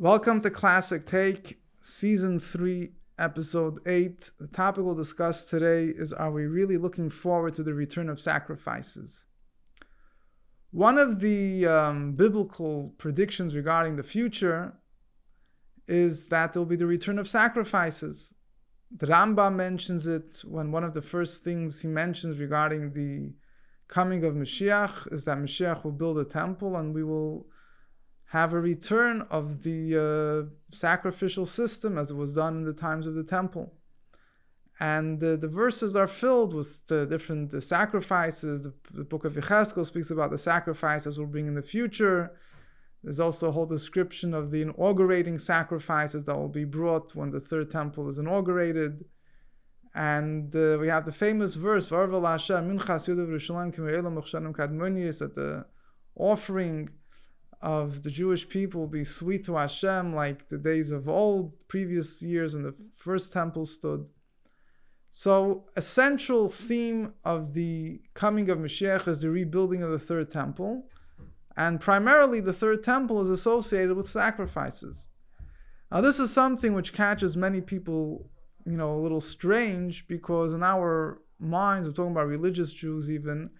Welcome to Classic Take, Season 3, Episode 8. The topic we'll discuss today is, are we really looking forward to the return of sacrifices? One of the biblical predictions regarding the future is that there will be the return of sacrifices. The Rambam mentions it when one of the first things he mentions regarding the coming of Moshiach is that Moshiach will build a temple and we will have a return of the sacrificial system as it was done in the times of the temple. And the verses are filled with the different sacrifices. The book of Yechezkel speaks about the sacrifices we'll bring in the future. There's also a whole description of the inaugurating sacrifices that will be brought when the third temple is inaugurated. And we have the famous verse, that the offering of the Jewish people will be sweet to Hashem like the days of old, previous years when the first temple stood. So a central theme of the coming of Moshiach is the rebuilding of the third temple. And primarily the third temple is associated with sacrifices. Now this is something which catches many people, a little strange, because in our minds, we're talking about religious Jews even,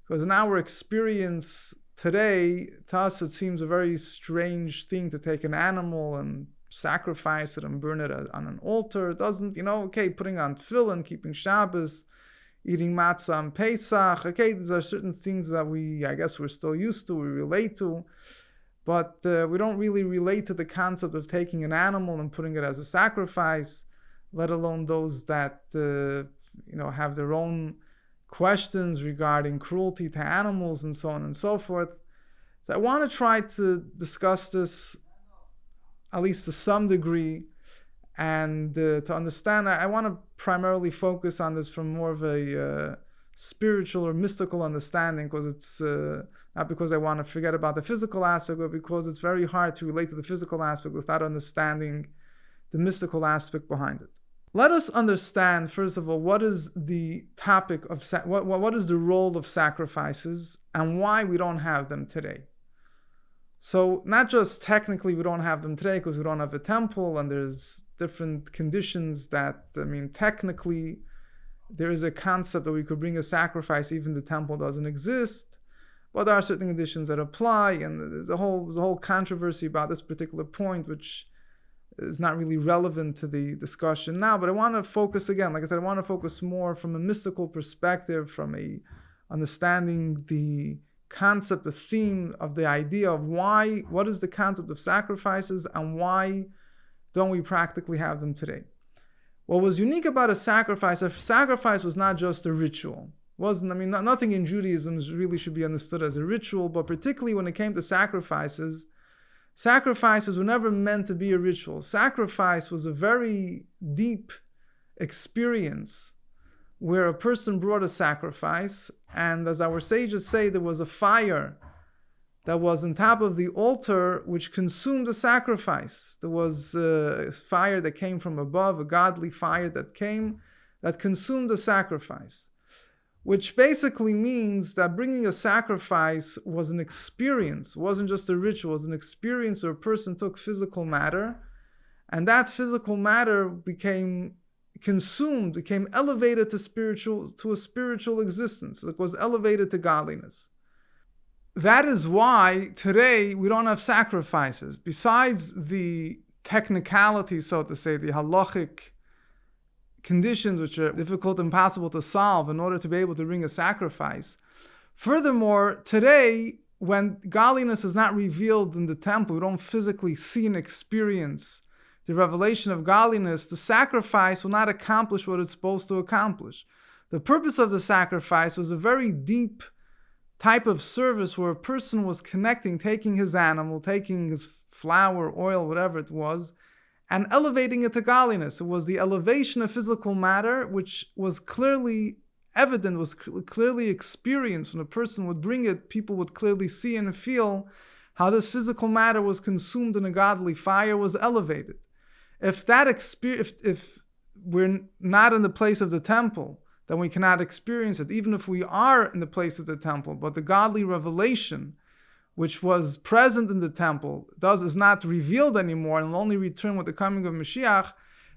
because in our experience today, to us it seems a very strange thing to take an animal and sacrifice it and burn it on an altar. It doesn't, putting on tefillin, keeping Shabbos, eating matzah on Pesach. These are certain things that we're still used to, we relate to. But we don't really relate to the concept of taking an animal and putting it as a sacrifice, let alone those that, have their own questions regarding cruelty to animals and so on and so forth. So I want to try to discuss this, at least to some degree, and to understand. I want to primarily focus on this from more of a spiritual or mystical understanding, because it's not because I want to forget about the physical aspect, but because it's very hard to relate to the physical aspect without understanding the mystical aspect behind it. Let us understand, first of all, what is the topic of what is the role of sacrifices and why we don't have them today. So not just technically we don't have them today because we don't have a temple and there's different conditions that, technically there is a concept that we could bring a sacrifice even the temple doesn't exist, but there are certain conditions that apply, and there's a whole controversy about this particular point, which is not really relevant to the discussion now. But I want to focus again, like I said, I want to focus more from a mystical perspective, from a understanding the concept, the theme of the idea of what is the concept of sacrifices and why don't we practically have them today. What was unique about a sacrifice was not just a ritual. Nothing in Judaism really should be understood as a ritual, but particularly when it came to sacrifices were never meant to be a ritual. Sacrifice was a very deep experience where a person brought a sacrifice, and as our sages say, there was a fire that was on top of the altar which consumed the sacrifice. There was a fire that came from above, a godly fire that consumed the sacrifice. Which basically means that bringing a sacrifice was an experience. It wasn't just a ritual, it was an experience where a person took physical matter, and that physical matter became consumed, became elevated to a spiritual existence. It was elevated to godliness. That is why today we don't have sacrifices. Besides the technicality, so to say, the halachic conditions which are difficult and impossible to solve in order to be able to bring a sacrifice. Furthermore, today, when godliness is not revealed in the temple, we don't physically see and experience the revelation of godliness, the sacrifice will not accomplish what it's supposed to accomplish. The purpose of the sacrifice was a very deep type of service where a person was connecting, taking his animal, taking his flour, oil, whatever it was, and elevating it to godliness. It was the elevation of physical matter, which was clearly evident, was clearly experienced. When a person would bring it, people would clearly see and feel how this physical matter was consumed in a godly fire, was elevated. If we're not in the place of the temple, then we cannot experience it. Even if we are in the place of the temple, but the godly revelation which was present in the temple, is not revealed anymore and will only return with the coming of Moshiach,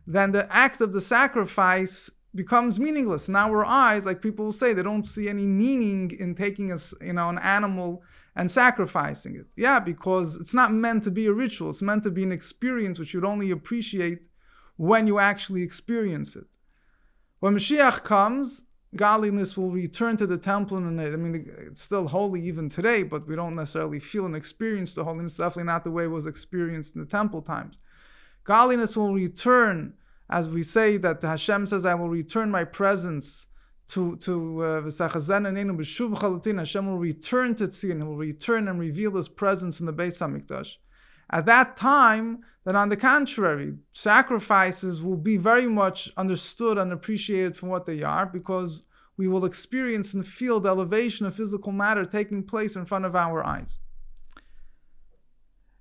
then the act of the sacrifice becomes meaningless. In our eyes, like people will say, they don't see any meaning in taking an animal and sacrificing it. Yeah, because it's not meant to be a ritual. It's meant to be an experience which you'd only appreciate when you actually experience it. When Mashiach comes, godliness will return to the temple, and it's still holy even today, but we don't necessarily feel and experience the holiness. Definitely not the way it was experienced in the temple times. Godliness will return, as we say that Hashem says, I will return my presence to Hashem will return to Tzion, He will return and reveal His presence in the Beis HaMikdash. At that time, then on the contrary, sacrifices will be very much understood and appreciated for what they are, because we will experience and feel the elevation of physical matter taking place in front of our eyes.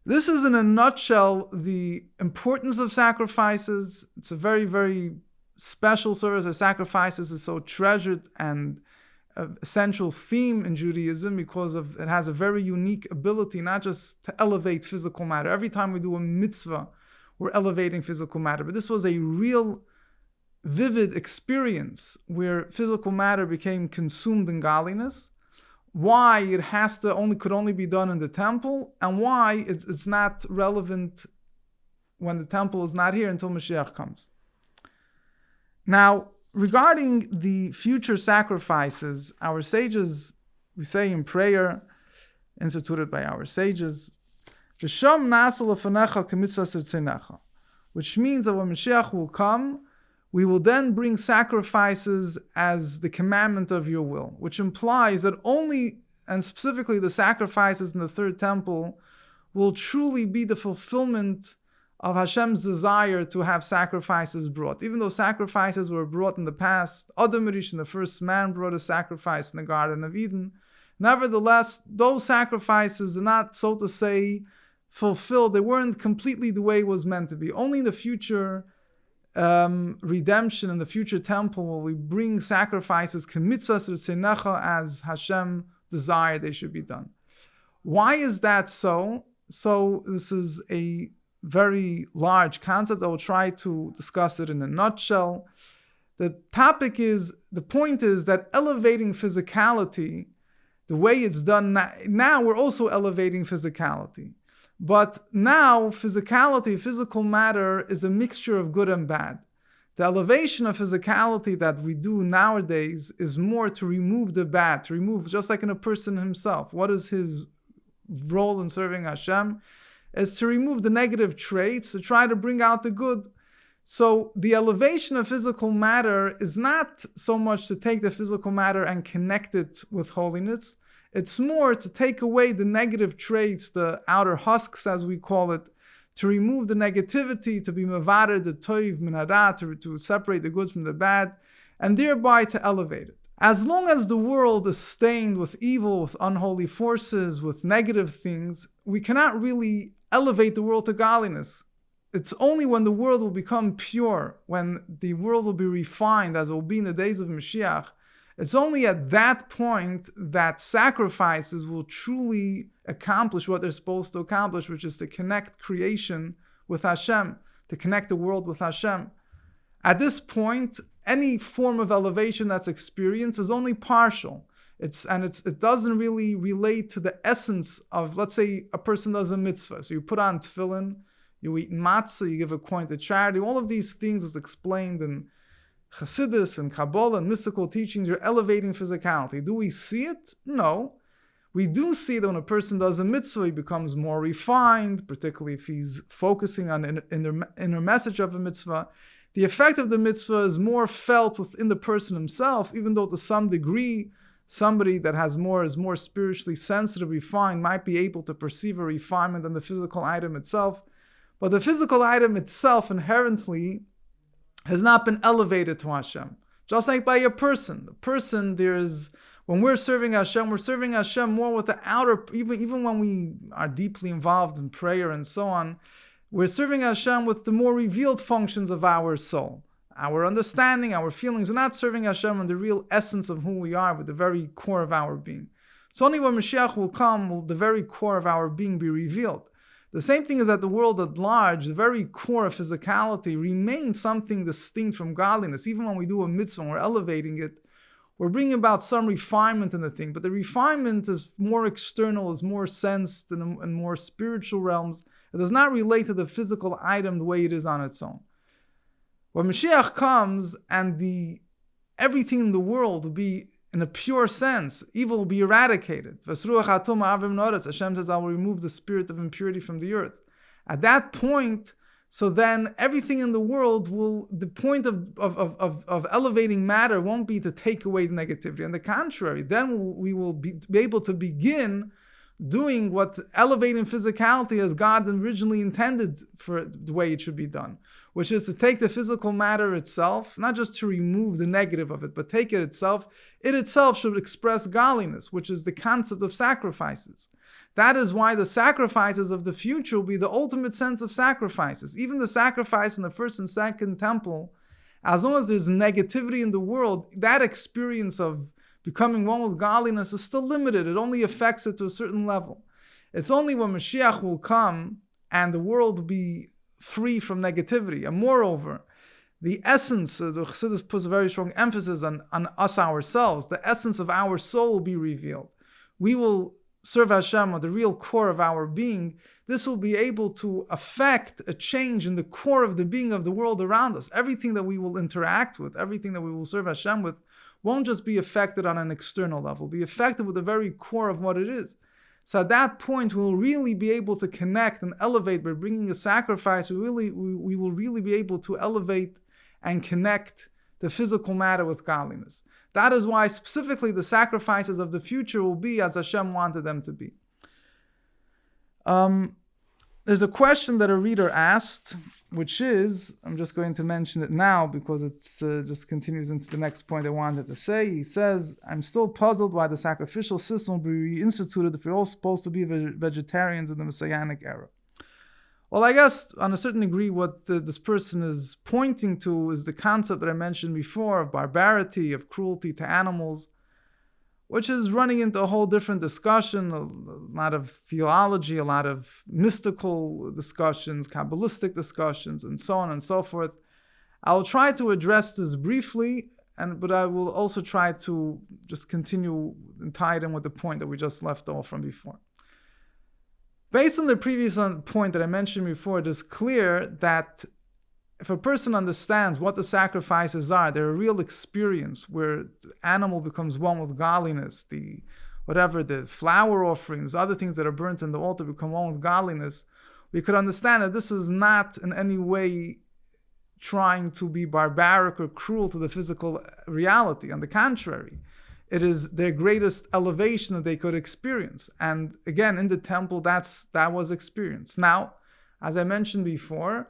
This is, in a nutshell, the importance of sacrifices. It's a very, very special service of sacrifices. Is so treasured and an essential theme in Judaism because it has a very unique ability, not just to elevate physical matter. Every time we do a mitzvah, we're elevating physical matter. But this was a real, vivid experience where physical matter became consumed in godliness. Why it could only be done in the temple, and why it's not relevant when the temple is not here until Mashiach comes. Now, regarding the future sacrifices, our sages, we say in prayer, instituted by our sages, which means that when Mashiach will come, we will then bring sacrifices as the commandment of your will, which implies that only, and specifically the sacrifices in the third temple, will truly be the fulfillment of Hashem's desire to have sacrifices brought. Even though sacrifices were brought in the past, Adam Rishon, the first man, brought a sacrifice in the Garden of Eden. Nevertheless, those sacrifices are not, so to say, fulfilled. They weren't completely the way it was meant to be. Only in the future redemption, in the future temple, will we bring sacrifices as Hashem desired they should be done. Why is that so? So this is a very large concept. I will try to discuss it in a nutshell. The point is that elevating physicality, the way it's done now we're also elevating physicality. But now physicality, physical matter, is a mixture of good and bad. The elevation of physicality that we do nowadays is more to remove the bad, to remove, just like in a person himself. What is his role in serving Hashem? Is to remove the negative traits, to try to bring out the good. So the elevation of physical matter is not so much to take the physical matter and connect it with holiness. It's more to take away the negative traits, the outer husks, as we call it, to remove the negativity, to be mevader, the toiv, min hara, to separate the good from the bad, and thereby to elevate it. As long as the world is stained with evil, with unholy forces, with negative things, we cannot really elevate the world to godliness. It's only when the world will become pure, when the world will be refined, as it will be in the days of Moshiach, it's only at that point that sacrifices will truly accomplish what they're supposed to accomplish, which is to connect creation with Hashem, to connect the world with Hashem. At this point, any form of elevation that's experienced is only partial. It doesn't really relate to the essence of, let's say, a person does a mitzvah. So you put on tefillin, you eat matzah, you give a coin to charity. All of these things is explained in Chassidus and Kabbalah and mystical teachings. You're elevating physicality. Do we see it? No. We do see that when a person does a mitzvah, he becomes more refined, particularly if he's focusing on the inner message of a mitzvah. The effect of the mitzvah is more felt within the person himself, even though to some degree, somebody that is more spiritually sensitive, refined, might be able to perceive a refinement in the physical item itself. But the physical item itself inherently has not been elevated to Hashem. Just like by a person. When we're serving Hashem more with the outer, even when we are deeply involved in prayer and so on, we're serving Hashem with the more revealed functions of our soul. Our understanding, our feelings. We're not serving Hashem in the real essence of who we are, with the very core of our being. It's only when Moshiach will come will the very core of our being be revealed. The same thing is that the world at large, the very core of physicality, remains something distinct from godliness. Even when we do a mitzvah and we're elevating it, we're bringing about some refinement in the thing, but the refinement is more external, is more sensed in more spiritual realms. It does not relate to the physical item the way it is on its own. When Mashiach comes and everything in the world will be in a pure sense, evil will be eradicated. Hashem says, I will remove the spirit of impurity from the earth. At that point, so then everything in the world the point of elevating matter won't be to take away the negativity. On the contrary, then we will be able to begin doing what elevating physicality as God originally intended for the way it should be done, which is to take the physical matter itself, not just to remove the negative of it, but take it itself. It itself should express godliness, which is the concept of sacrifices. That is why the sacrifices of the future will be the ultimate sense of sacrifices. Even the sacrifice in the first and second temple, as long as there's negativity in the world, that experience of becoming one with godliness is still limited. It only affects it to a certain level. It's only when Mashiach will come and the world will be free from negativity. And moreover, the essence, the Chassidus puts a very strong emphasis on us ourselves, the essence of our soul will be revealed. We will serve Hashem at the real core of our being. This will be able to affect a change in the core of the being of the world around us. Everything that we will interact with, everything that we will serve Hashem with, won't just be affected on an external level, be affected with the very core of what it is. So at that point, we'll really be able to connect and elevate by bringing a sacrifice. We will really be able to elevate and connect the physical matter with godliness. That is why specifically the sacrifices of the future will be as Hashem wanted them to be. There's a question that a reader asked, which is, I'm just going to mention it now because it just continues into the next point I wanted to say. He says, I'm still puzzled why the sacrificial system will be reinstituted if we're all supposed to be vegetarians in the Messianic era. Well, I guess on a certain degree what this person is pointing to is the concept that I mentioned before of barbarity, of cruelty to animals, which is running into a whole different discussion, a lot of theology, a lot of mystical discussions, Kabbalistic discussions, and so on and so forth. I'll try to address this briefly, but I will also try to just continue and tie it in with the point that we just left off from before. Based on the previous point that I mentioned before, it is clear that if a person understands what the sacrifices are, they're a real experience where the animal becomes one with godliness, the flower offerings, other things that are burnt in the altar become one with godliness, we could understand that this is not in any way trying to be barbaric or cruel to the physical reality. On the contrary, it is their greatest elevation that they could experience. And again, in the temple, that was experienced. Now, as I mentioned before,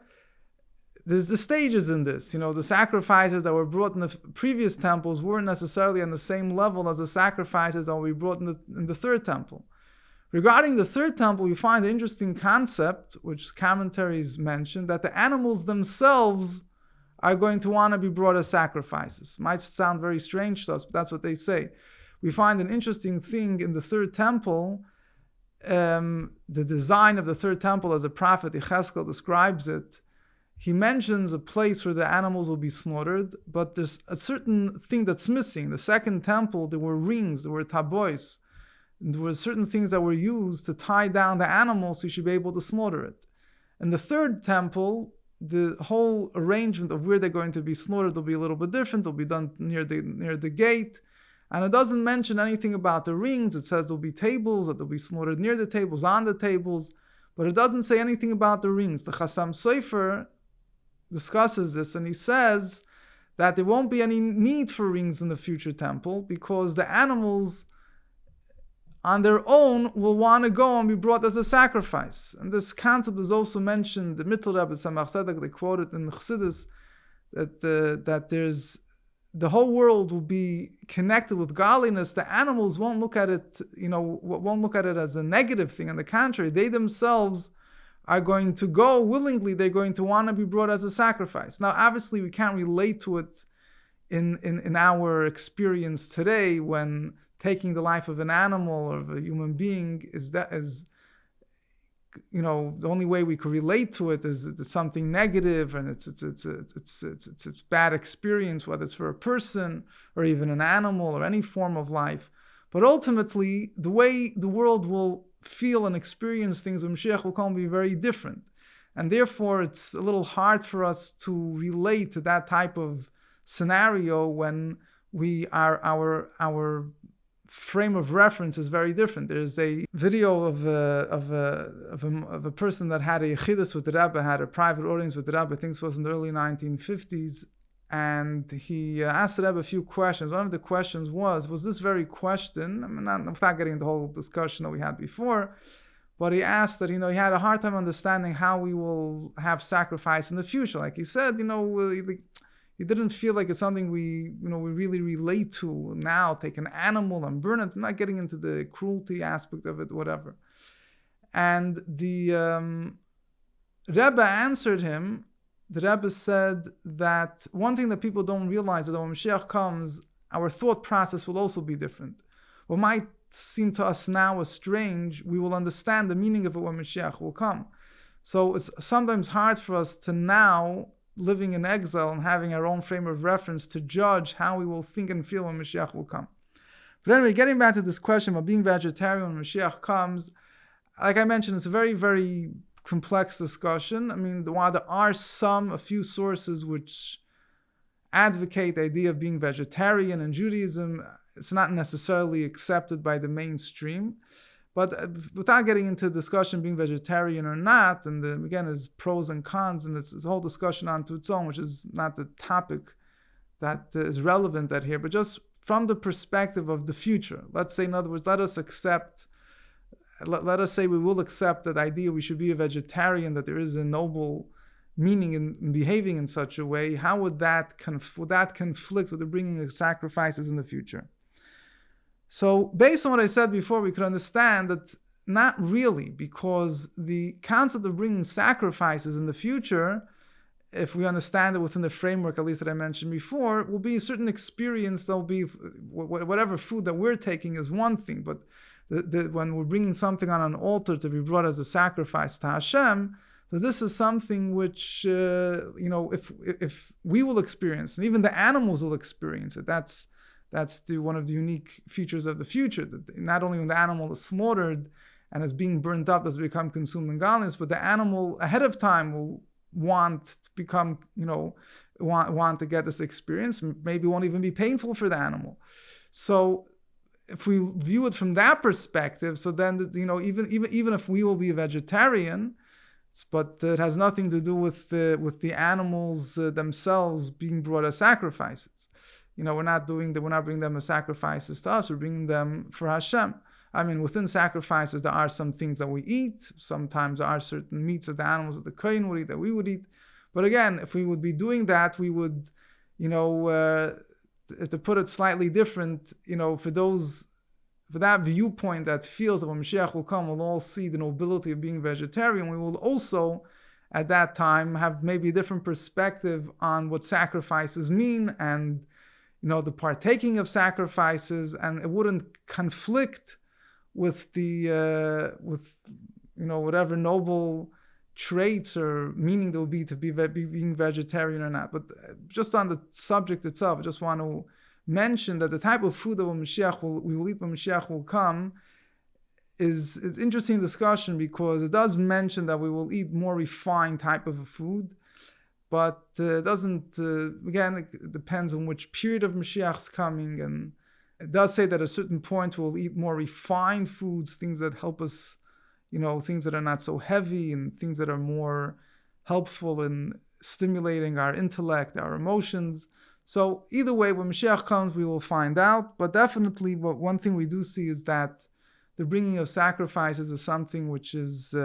there's the stages in this. The sacrifices that were brought in the previous temples weren't necessarily on the same level as the sacrifices that we brought in the third temple. Regarding the third temple, we find an interesting concept, which commentaries mention, that the animals themselves are going to want to be brought as sacrifices. Might sound very strange to us, but that's what they say. We find an interesting thing in the third temple. The design of the third temple, as the prophet Yechezkel describes it, he mentions a place where the animals will be slaughtered, but there's a certain thing that's missing. The second temple, there were rings, there were tabois, and there were certain things that were used to tie down the animals so you should be able to slaughter it. In the third temple, the whole arrangement of where they're going to be slaughtered will be a little bit different. It'll be done near the gate. And it doesn't mention anything about the rings. It says there'll be tables, that they'll be slaughtered near the tables, on the tables. But it doesn't say anything about the rings. The Chassam Sofer discusses this, and he says that there won't be any need for rings in the future temple because the animals on their own will want to go and be brought as a sacrifice. And this concept is also mentioned, the Mittel Rebbe Tzemach Tzedek, they quote it in the Chassidus, that there's the whole world will be connected with godliness. The animals won't look at it, won't look at it as a negative thing. On the contrary, they themselves are going to go willingly. They're going to want to be brought as a sacrifice. Now, obviously, we can't relate to it in our experience today when taking the life of an animal or of a human being is the only way we could relate to it is it's something negative, and it's bad experience, whether it's for a person or even an animal or any form of life. But ultimately, the way the world will feel and experience things when Moshiach will come will be very different. And therefore, it's a little hard for us to relate to that type of scenario when our frame of reference is very different. There's a video of a person that had a yechidus with the Rebbe, had a private audience with the Rebbe. I think this was in the early 1950s, and he asked the Rebbe a few questions. One of the questions was this very question. I mean, without getting the whole discussion that we had before, but he asked that he had a hard time understanding how we will have sacrifice in the future. Like he said, he didn't feel like it's something we really relate to now. Take an animal and burn it. I'm not getting into the cruelty aspect of it, whatever. And the Rebbe answered him. The Rebbe said that one thing that people don't realize is that when Moshiach comes, our thought process will also be different. What might seem to us now as strange, we will understand the meaning of it when Moshiach will come. So it's sometimes hard for us to now, living in exile and having our own frame of reference, to judge how we will think and feel when Mashiach will come. But anyway, getting back to this question about being vegetarian when Mashiach comes, like I mentioned, it's a very, very complex discussion. I mean, while there are a few sources which advocate the idea of being vegetarian in Judaism, it's not necessarily accepted by the mainstream. But without getting into discussion being vegetarian or not, and again, there's pros and cons, and it's a whole discussion onto its own, which is not the topic that is relevant at here, but just from the perspective of the future. Let's say, in other words, let us say we will accept that idea we should be a vegetarian, that there is a noble meaning in behaving in such a way. How would that conflict with the bringing of sacrifices in the future? So based on what I said before, we could understand that not really, because the concept of bringing sacrifices in the future, if we understand it within the framework, at least that I mentioned before, will be a certain experience. There'll be whatever food that we're taking is one thing, but when we're bringing something on an altar to be brought as a sacrifice to Hashem, so this is something which, if we will experience, and even the animals will experience it, that's one of the unique features of the future. That not only when the animal is slaughtered and is being burnt up, does it become consumed in godliness, but the animal ahead of time will want to become, want to get this experience. Maybe it won't even be painful for the animal. So if we view it from that perspective, so then even if we will be a vegetarian, but it has nothing to do with the animals themselves being brought as sacrifices. We're not bringing them as sacrifices to us. We're bringing them for Hashem. I mean, within sacrifices, there are some things that we eat. Sometimes there are certain meats of the animals that the kohen would eat that we would eat. But again, if we would be doing that, we would, to put it slightly different, for that viewpoint that feels that when Mashiach will come, we'll all see the nobility of being vegetarian. We will also, at that time, have maybe a different perspective on what sacrifices mean and the partaking of sacrifices, and it wouldn't conflict with whatever noble traits or meaning there will be to be being vegetarian or not. But just on the subject itself, I just want to mention that the type of food that we will eat when Mashiach will come is interesting discussion, because it does mention that we will eat more refined type of a food. But it doesn't, again, it depends on which period of Mashiach's coming. And it does say that at a certain point we'll eat more refined foods, things that help us, things that are not so heavy and things that are more helpful in stimulating our intellect, our emotions. So either way, when Mashiach comes, we will find out. But definitely, one thing we do see is that the bringing of sacrifices is something which is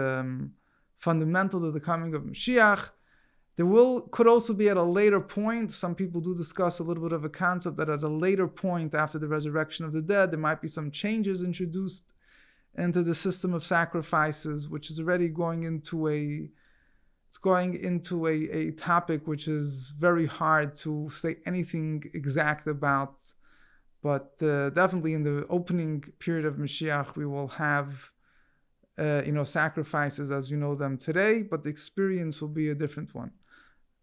fundamental to the coming of Mashiach. Could also be at a later point. Some people do discuss a little bit of a concept that at a later point after the resurrection of the dead, there might be some changes introduced into the system of sacrifices, which is already going into a topic which is very hard to say anything exact about. But definitely in the opening period of Mashiach, we will have, sacrifices as we know them today, but the experience will be a different one.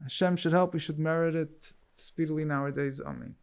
Hashem should help. We should merit it speedily nowadays. Amen.